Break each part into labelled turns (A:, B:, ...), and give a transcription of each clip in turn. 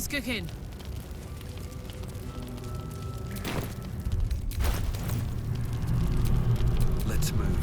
A: What's cooking?
B: Let's move.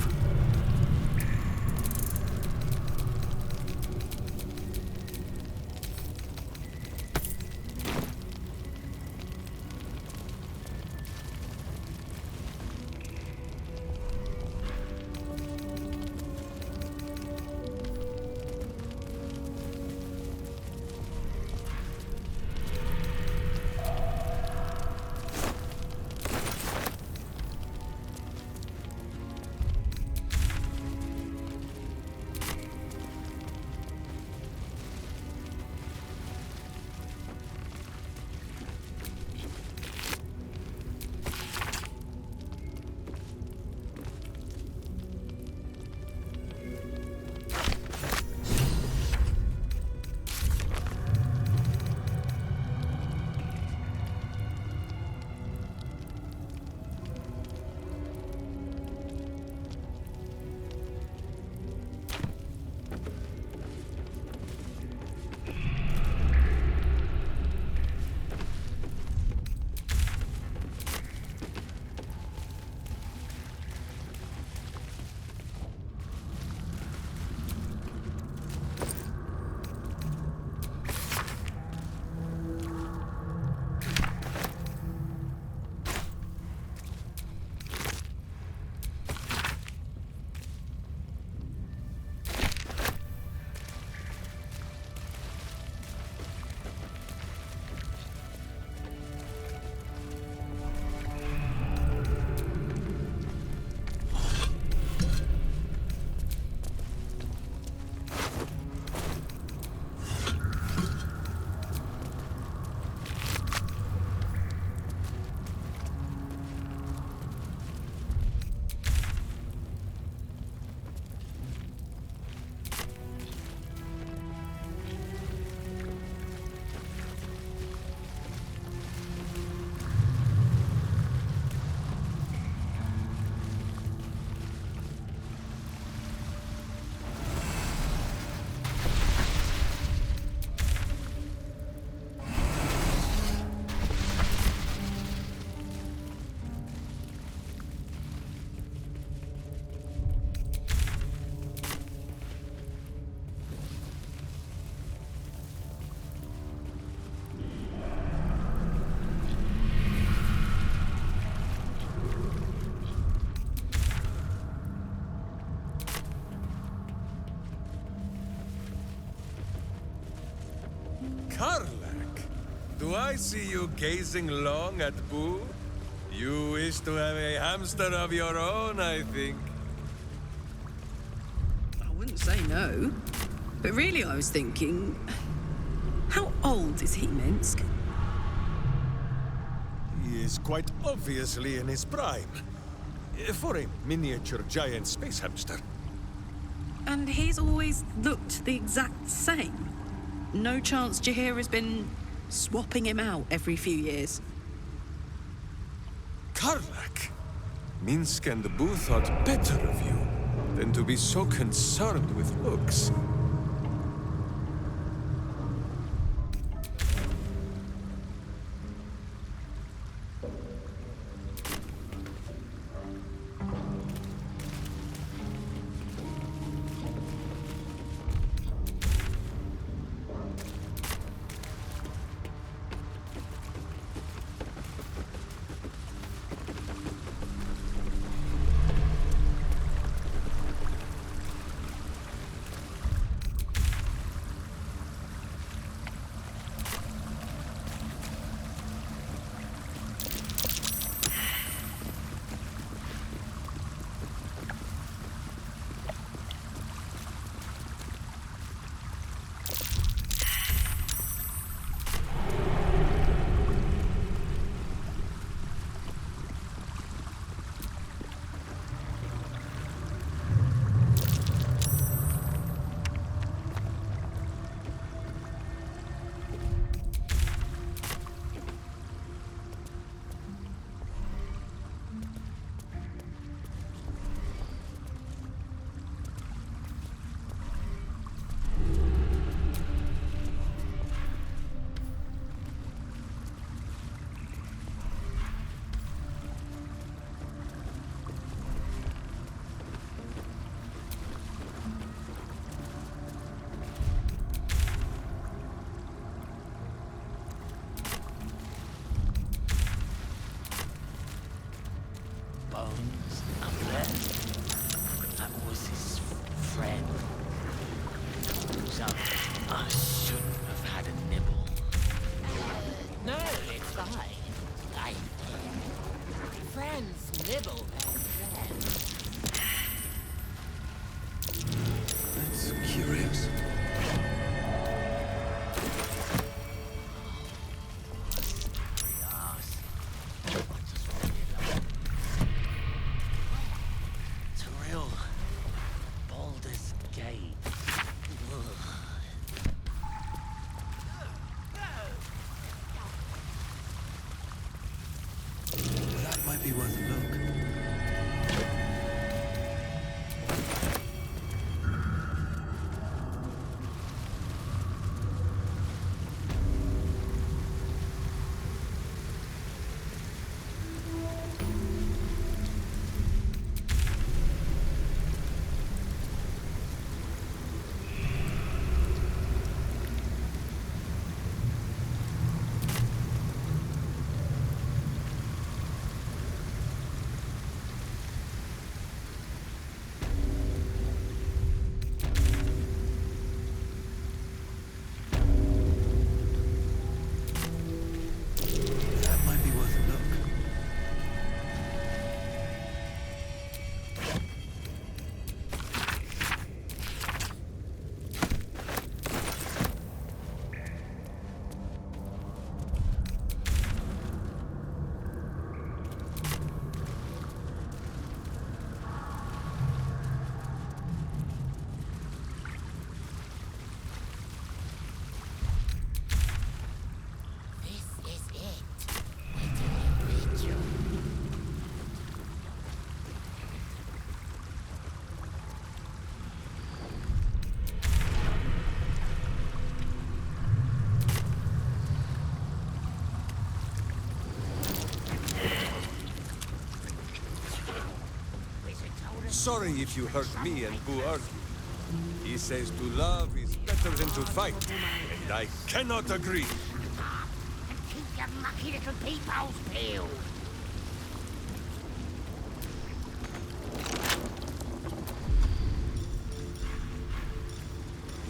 C: Karlak, do I see you gazing long at Boo? You wish to have a hamster of your own, I think.
D: I wouldn't say no. But really I was thinking... How old is he, Minsk?
C: He is quite obviously in his prime. For a miniature giant space hamster.
D: And he's always looked the exact same. No chance Jahir has been swapping him out every few years.
C: Karlak! Minsk and Boo thought better of you than to be so concerned with looks.
A: bones up there. That was his friend. So I shouldn't have had a nibble. No, it's fine. Friends nibble their friends.
C: That's curious.
A: Thrill. Baldur's Gate.
C: That might be worth a look. Sorry if you heard me and Boo argue. He says to love is better than to fight, and I cannot agree.
B: And keep your mucky little peepholes peeled.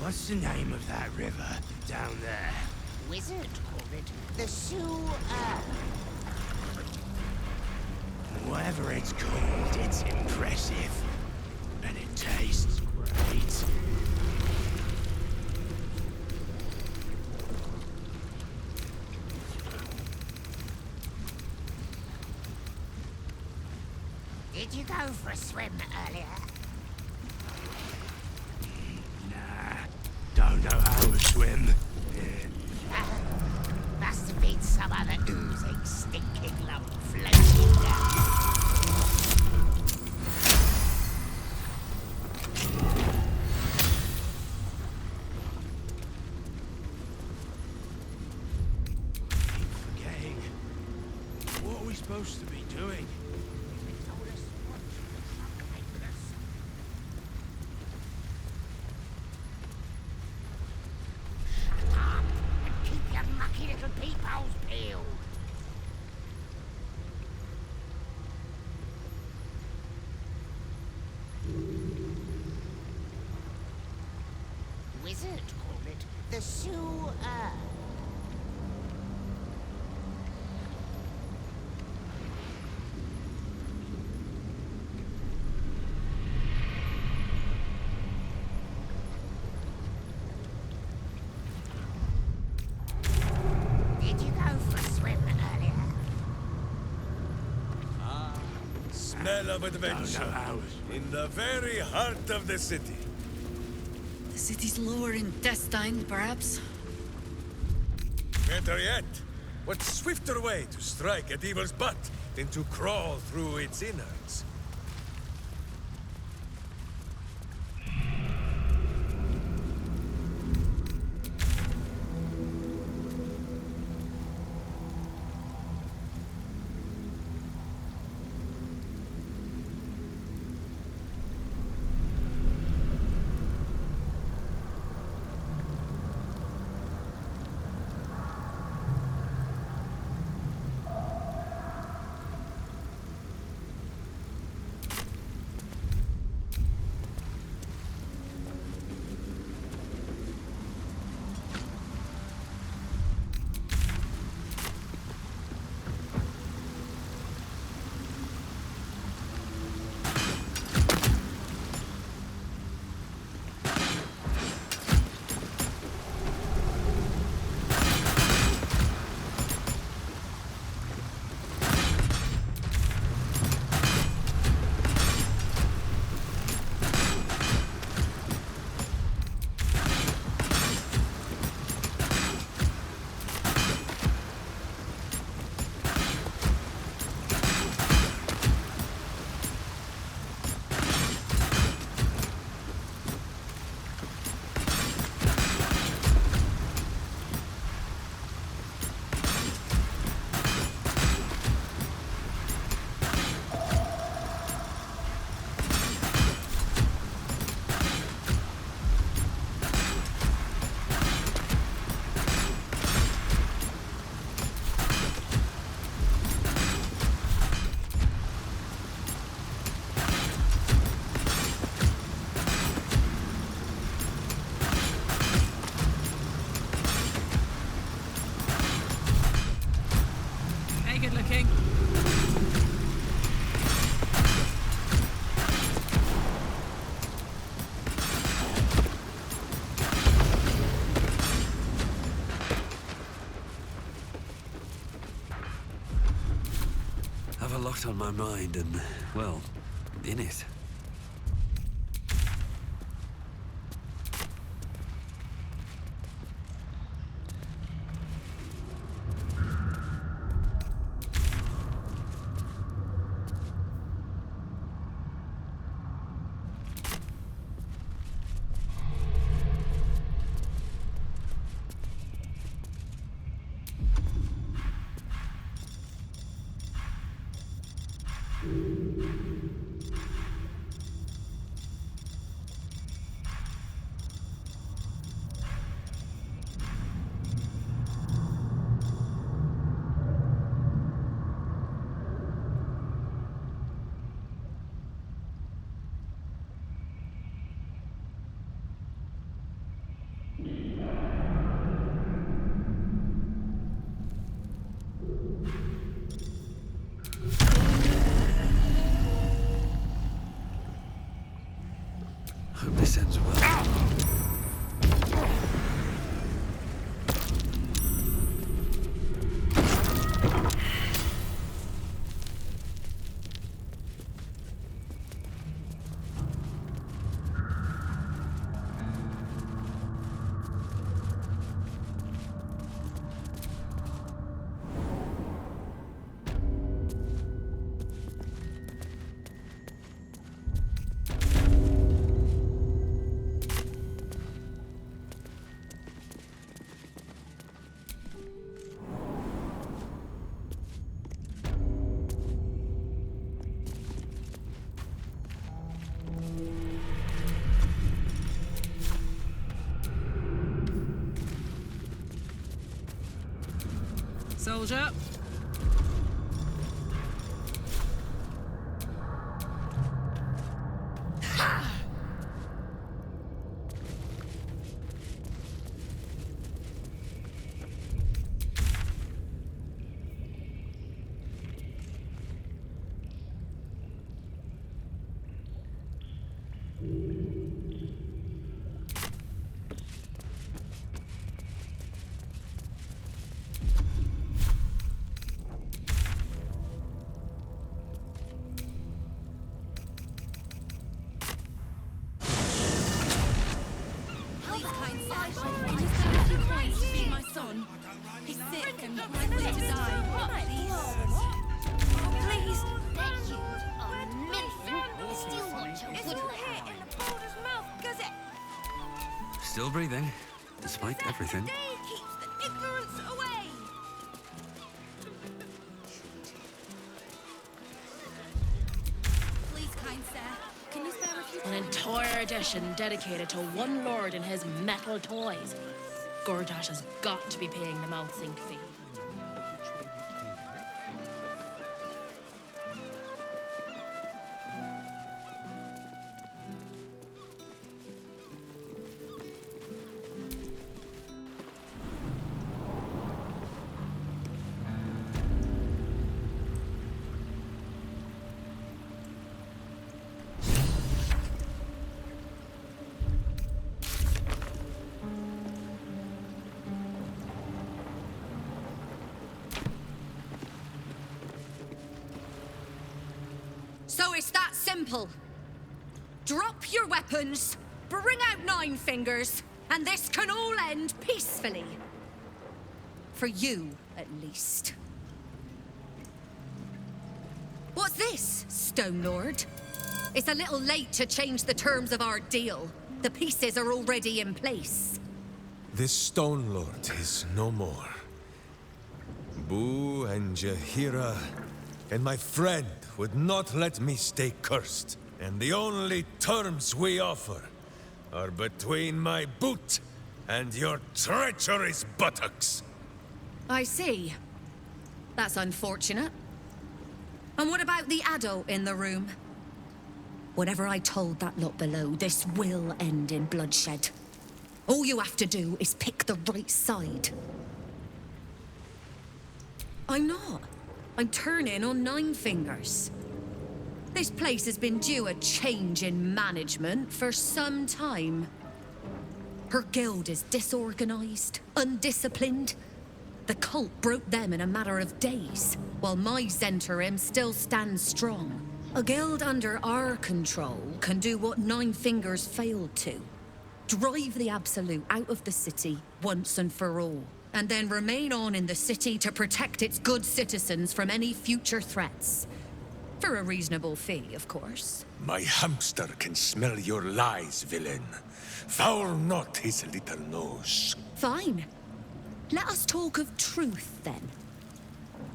E: What's the name of that river down there?
B: Wizard called it the Sewer.
E: Whatever it's called, it's impressive. And it tastes great.
B: Did you go for a swim earlier?
E: Nah, don't know how to swim.
B: Must have been some other oozing, stinking lump floating down.
E: Keep forgetting. What are we supposed to be doing?
B: They told us what to us. And keep your mucky little peepholes peeled. Wizard called it the Sewer. Did you go for a swim earlier?
C: Smell of
E: Don't
C: adventure.
E: know how to...
C: In the very heart of the city.
D: The city's lower intestine, perhaps?
C: Better yet, what swifter way to strike at evil's butt than to crawl through its innards?
F: lot on my mind and, well, in it. Hope this ends well.
D: Soldier.
F: Still breathing, despite everything.
B: Keeps the ignorance away. Please, kind sir, can you spare a few?
G: An entire edition dedicated to one lord and his metal toys. Gordash has got to be paying the mouth sync fee.
H: So it's that simple. Drop your weapons, bring out Nine Fingers, and this can all end peacefully. For you, at least. What's this, Stone Lord? It's a little late to change the terms of our deal. The pieces are already in place.
C: This Stone Lord is no more. Boo and Jaheira and my friend would not let me stay cursed. And the only terms we offer are between my boot and your treacherous buttocks.
H: I see. That's unfortunate. And what about the adult in the room? Whatever I told that lot below, this will end in bloodshed. All you have to do is pick the right side. I'm not. I'm turning on Nine Fingers. This place has been due a change in management for some time. Her guild is disorganized, undisciplined, The cult broke them in a matter of days, while my Zentarim still stands strong. A guild under our control can do what Nine Fingers failed to. Drive the Absolute out of the city once and for all, and then remain on in the city to protect its good citizens from any future threats. For a reasonable fee, of course.
C: My hamster can smell your lies, villain. Foul not his little nose.
H: Fine. Let us talk of truth, then.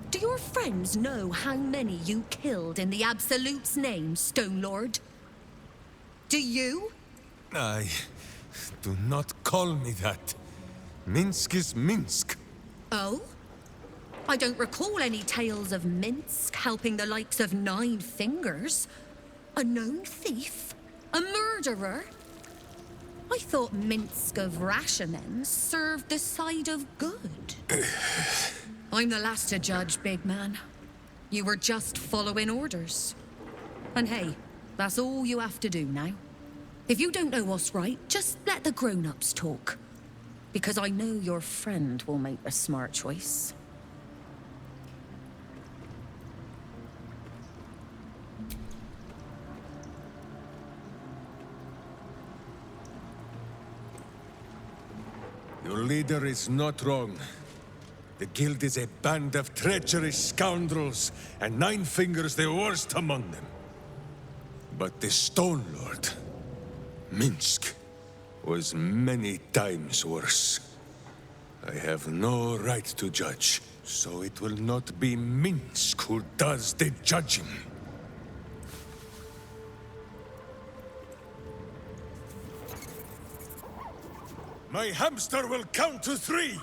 H: Do your friends know how many you killed in the Absolute's name, Stone Lord? Do you?
C: Do not call me that. Minsk is Minsk.
H: Oh? I don't recall any tales of Minsk helping the likes of Nine Fingers. A known thief? A murderer? I thought Minsk of Rashamen served the side of good. I'm the last to judge, big man. You were just following orders. And hey, that's all you have to do now. If you don't know what's right, just let the grown-ups talk. Because I know your friend will make a smart choice.
C: Your leader is not wrong. The guild is a band of treacherous scoundrels, and Nine Fingers the worst among them. But the Stone Lord, Minsk, was many times worse. I have no right to judge, so it will not be Minsk who does the judging. My hamster will count to 3.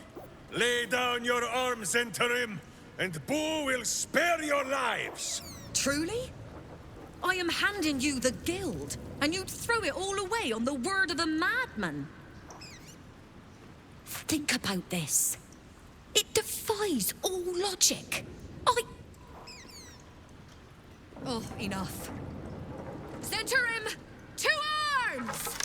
C: Lay down your arms, Zentarim, and Boo will spare your lives.
H: Truly? I am handing you the guild, and you'd throw it all away on the word of a madman. Think about this. It defies all logic. Oh, enough. Zentarim, to arms!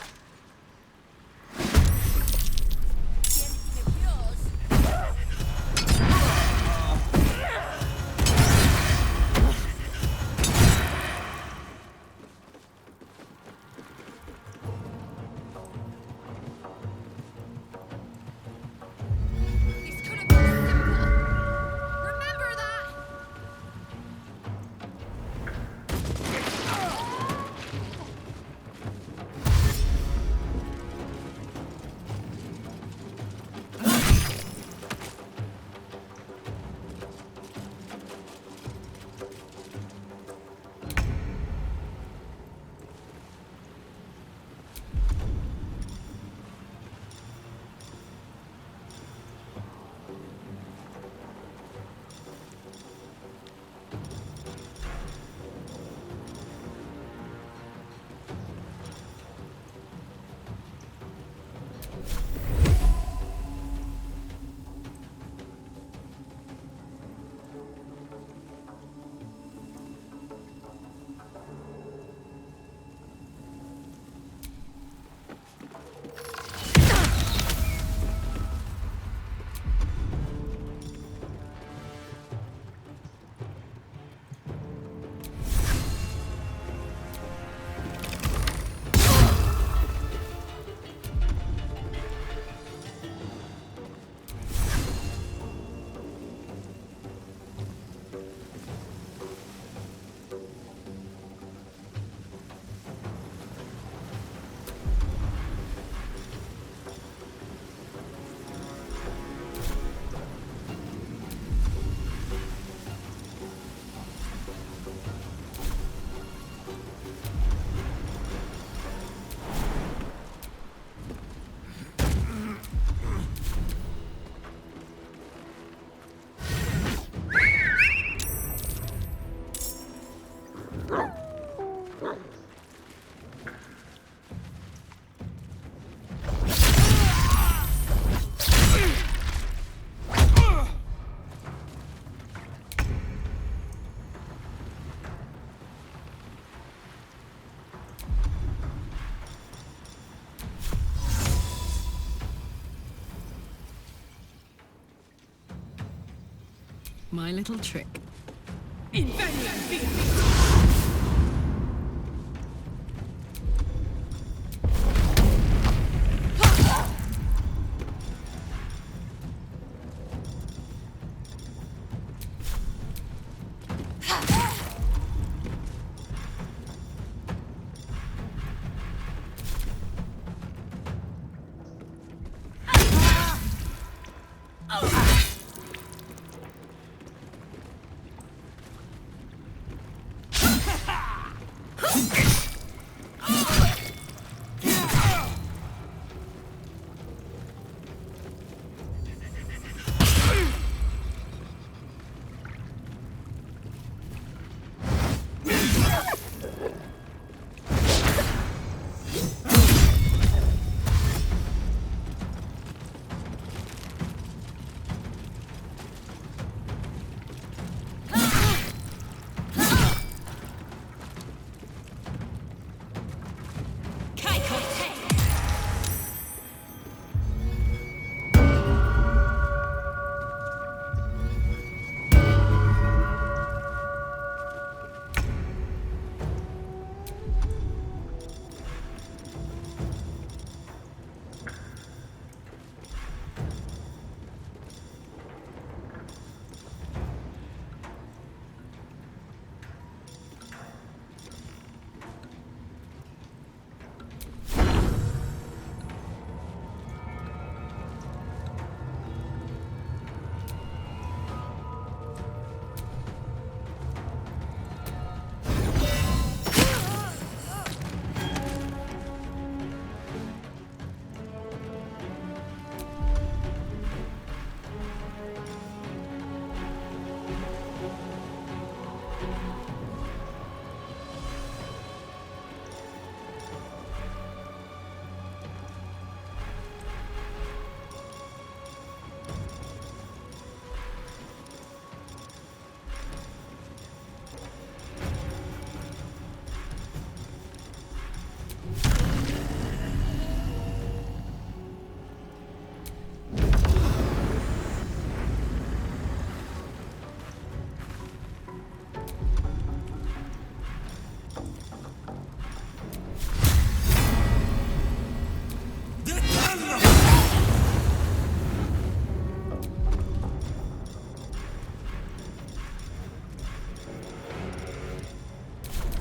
D: My little trick.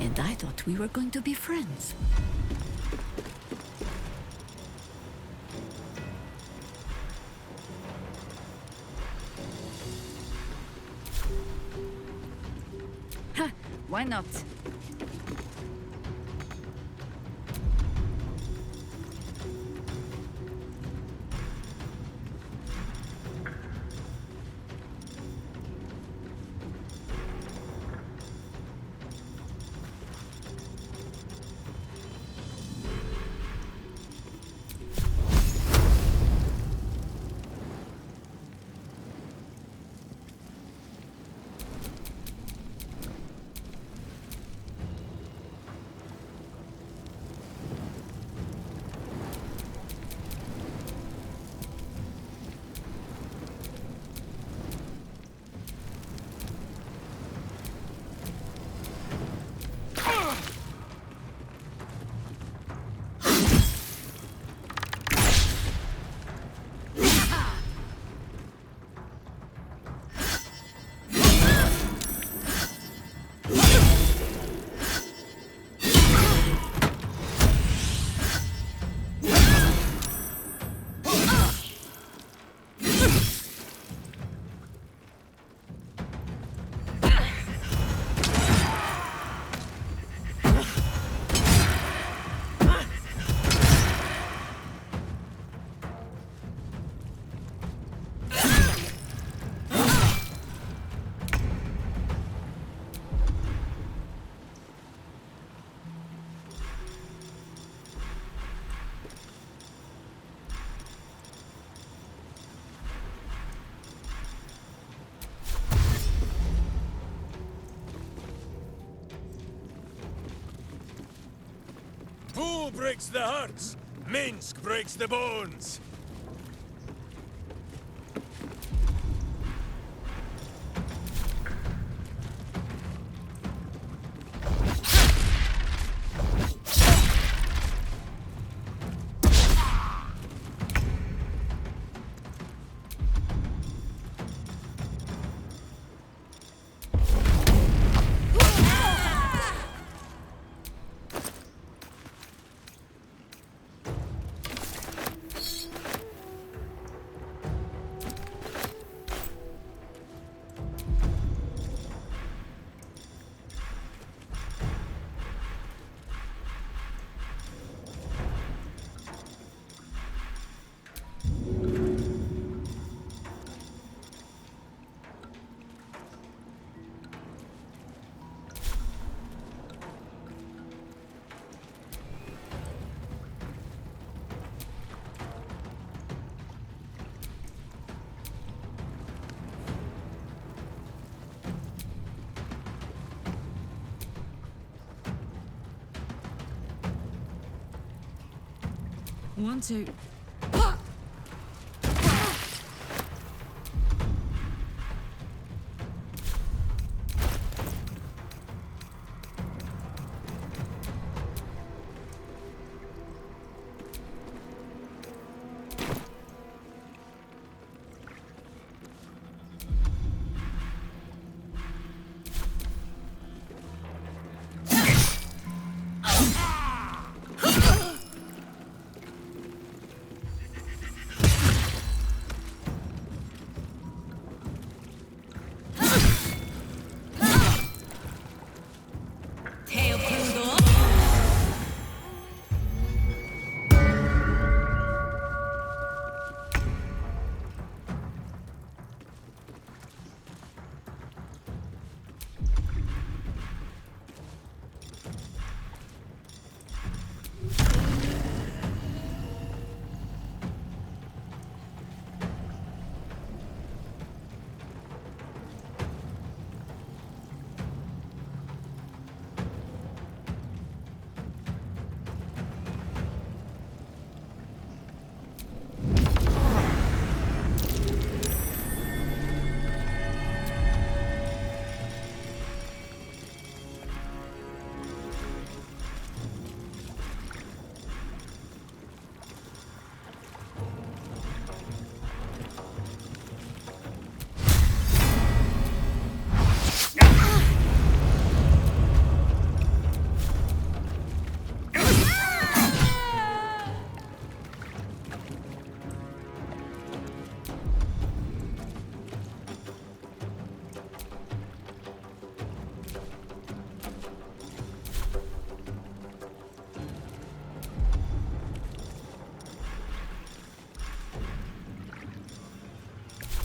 H: And I thought we were going to be friends.
I: Ha! Why not?
C: Who breaks the hearts? Minsk breaks the bones.
I: 1, 2.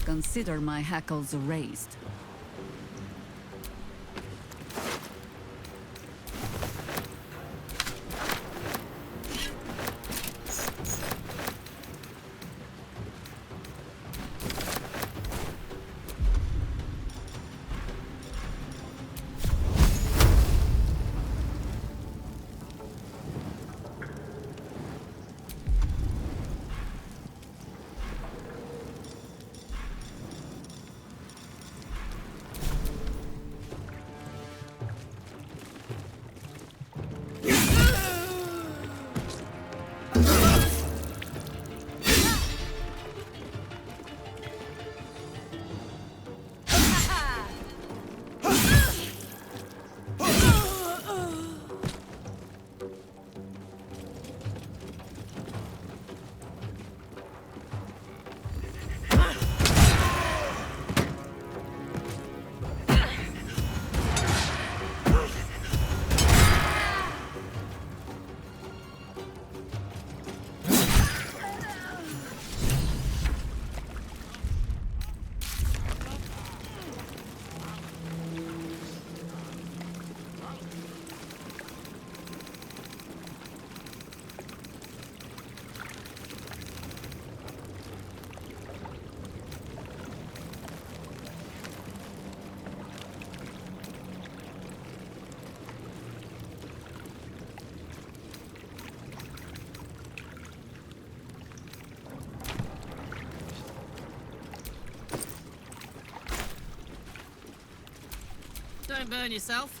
I: Consider my hackles raised.
G: Don't burn yourself.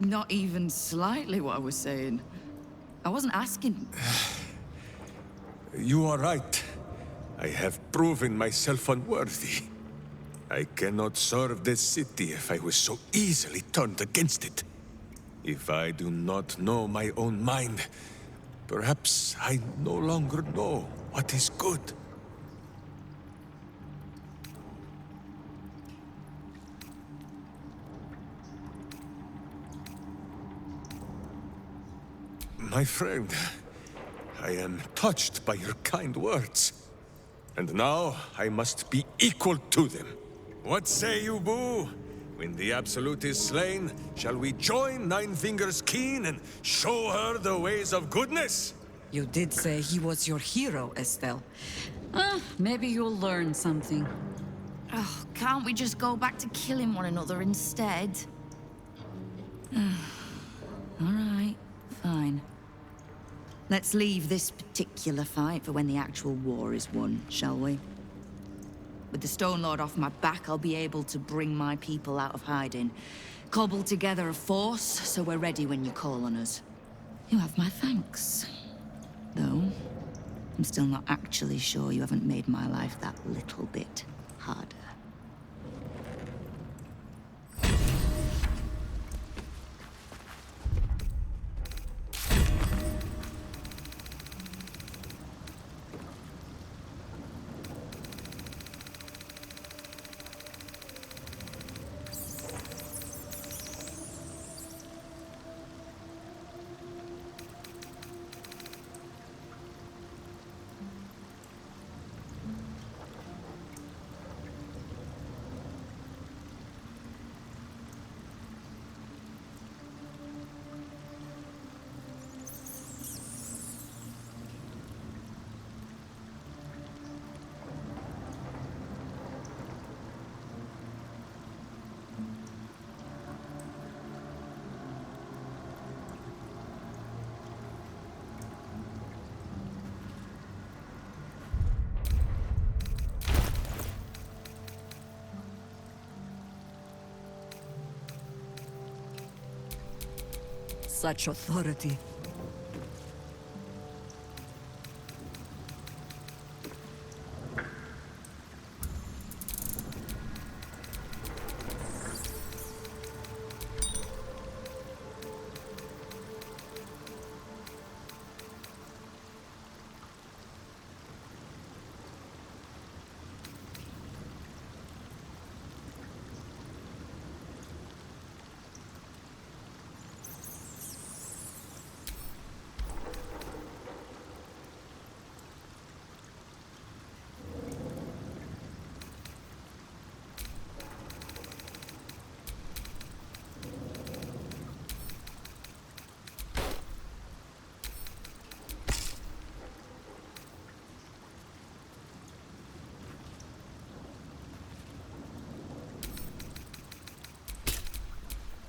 I: not even slightly what I was saying. I wasn't asking.
C: You are right. I have proven myself unworthy. I cannot serve this city if I was so easily turned against it. If I do not know my own mind, perhaps I no longer know what is good. My friend, I am touched by your kind words. And now I must be equal to them. What say you, Boo? When the Absolute is slain, shall we join Nine Fingers Keen and show her the ways of goodness?
J: You did say he was your hero, Estelle. Maybe you'll learn something.
I: Oh, can't we just go back to killing one another instead? All right, fine. Let's leave this particular fight for when the actual war is won, shall we? With the Stone Lord off my back, I'll be able to bring my people out of hiding. Cobble together a force, so we're ready when you call on us. You have my thanks. Though, I'm still not actually sure you haven't made my life that little bit harder.
J: Such authority.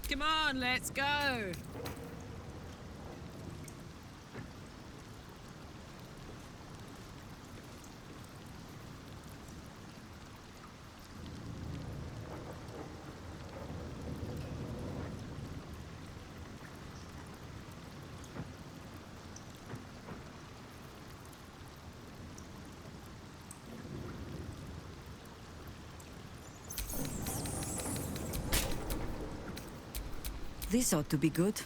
K: Come on, let's go.
J: This ought to be good.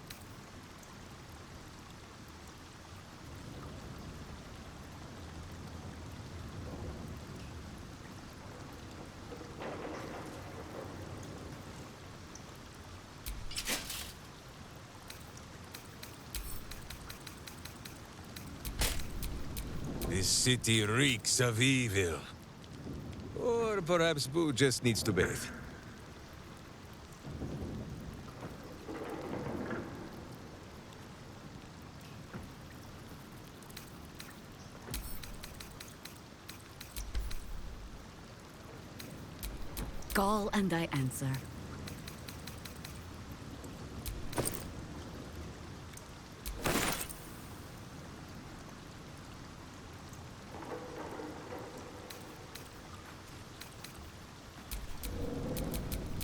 C: This city reeks of evil. Or perhaps Boo just needs to bathe.
J: Call and I answer.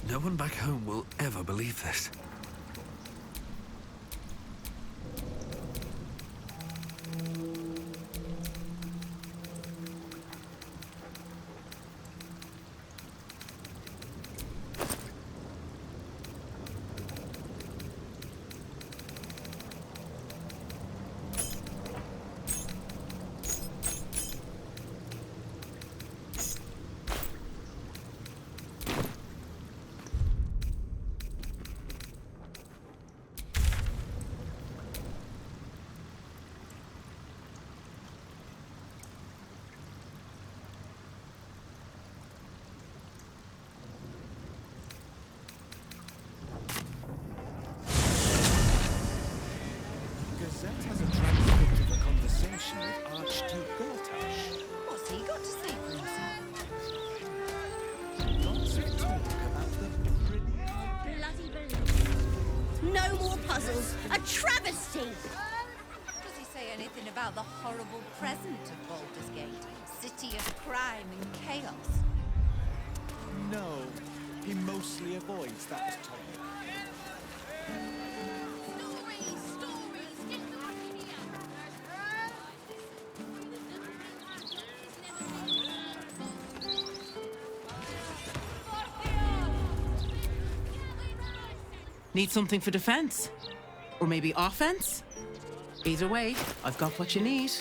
F: No one back home will ever believe this.
B: city.
I: Does he say anything about the horrible present of Baldur's Gate? City of crime and chaos?
E: No, he mostly avoids that topic.
K: Need something for defense? Or maybe offense? Either way, I've got what you need.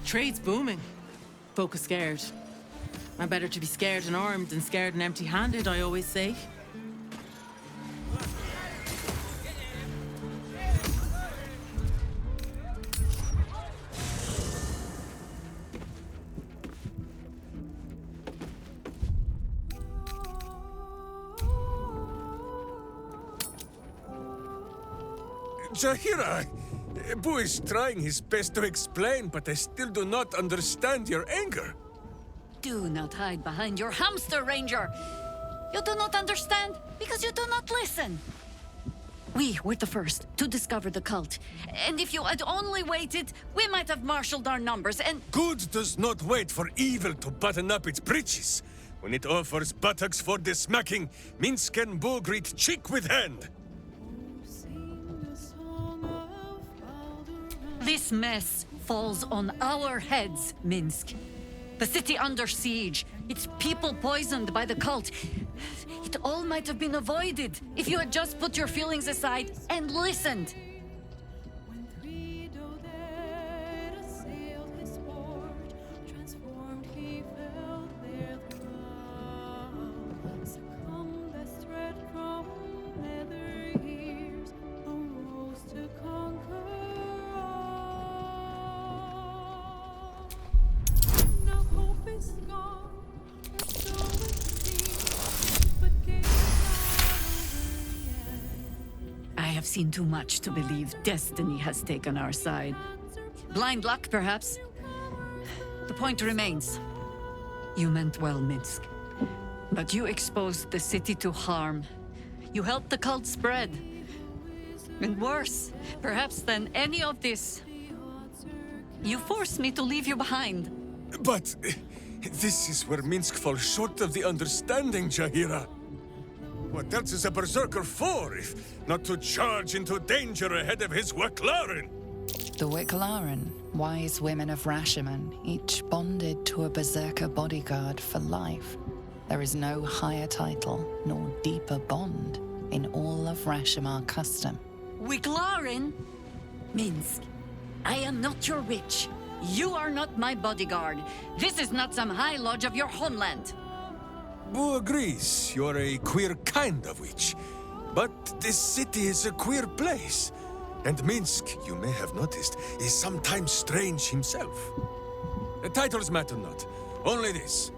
K: Trade's booming. Folk are scared. I'm better to be scared and armed than scared and empty-handed, I always say.
C: Jaheira! Boo is trying his best to explain, but I still do not understand your anger.
J: Do not hide behind your hamster, Ranger. You do not understand because you do not listen. We were the first to discover the cult. And if you had only waited, we might have marshaled our numbers and...
C: Good does not wait for evil to button up its breeches. When it offers buttocks for the smacking, Minsk and Boo greet cheek with hand.
J: This mess falls on our heads, Minsk. The city under siege, its people poisoned by the cult. It all might have been avoided if you had just put your feelings aside and listened. I have seen too much to believe destiny has taken our side. Blind luck, perhaps. The point remains. You meant well, Minsk. But you exposed the city to harm. You helped the cult spread. And worse, perhaps than any of this, you forced me to leave you behind.
C: But this is where Minsk falls short of the understanding, Jaheira. What else is a berserker for, if not to charge into danger ahead of his Waclaren?
L: The Wicklaren, wise women of Rashomon, each bonded to a berserker bodyguard for life. There is no higher title nor deeper bond in all of Rashomon custom.
J: Wicklaren? Minsk, I am not your witch. You are not my bodyguard. This is not some high lodge of your homeland.
C: Boo agrees you're a queer kind of witch. But this city is a queer place. And Minsk, you may have noticed, is sometimes strange himself. The titles matter not. Only this.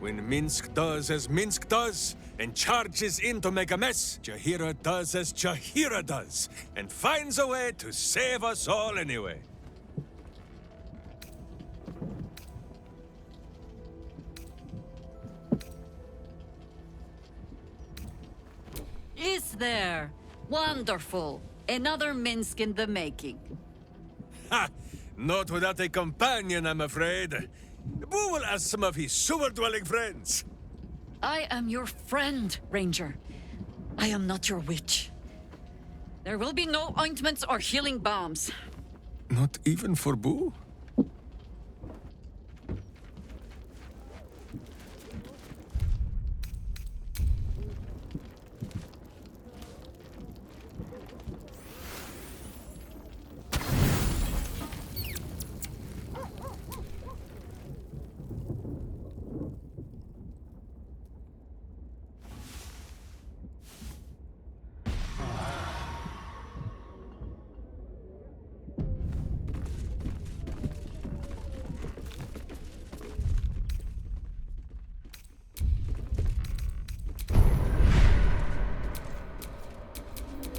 C: When Minsk does as Minsk does, and charges in to make a mess, Jaheira does as Jaheira does, and finds a way to save us all anyway.
J: Is there? Wonderful. Another Minsk in the making.
C: Ha! Not without a companion, I'm afraid. Boo will ask some of his sewer-dwelling friends.
J: I am your friend, Ranger. I am not your witch. There will be no ointments or healing balms.
C: Not even for Boo?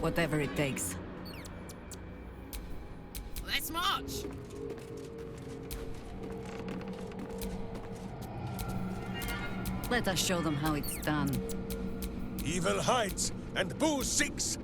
J: Whatever it takes.
B: Let's march!
J: Let us show them how it's done.
C: Evil hides, and Boo seeks.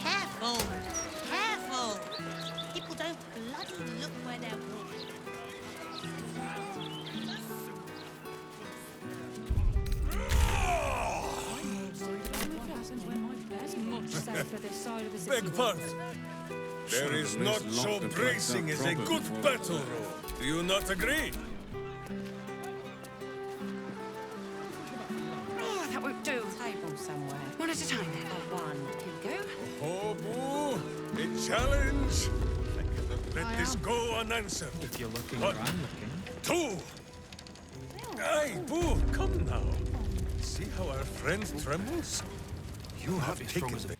B: Careful! Careful! People don't bloody look where they're walking.
C: Beg pardon. There is not so bracing as a good battle roll. Do you not agree?
J: Oh, that won't do.
B: Table somewhere.
J: One at a time, then.
B: One. Here we go.
C: Oh, Boo! A challenge! I cannot let this go unanswered.
E: If you're looking
C: One,
E: grand looking.
C: two! Aye, Boo, come now. See how our friend trembles? You have taken the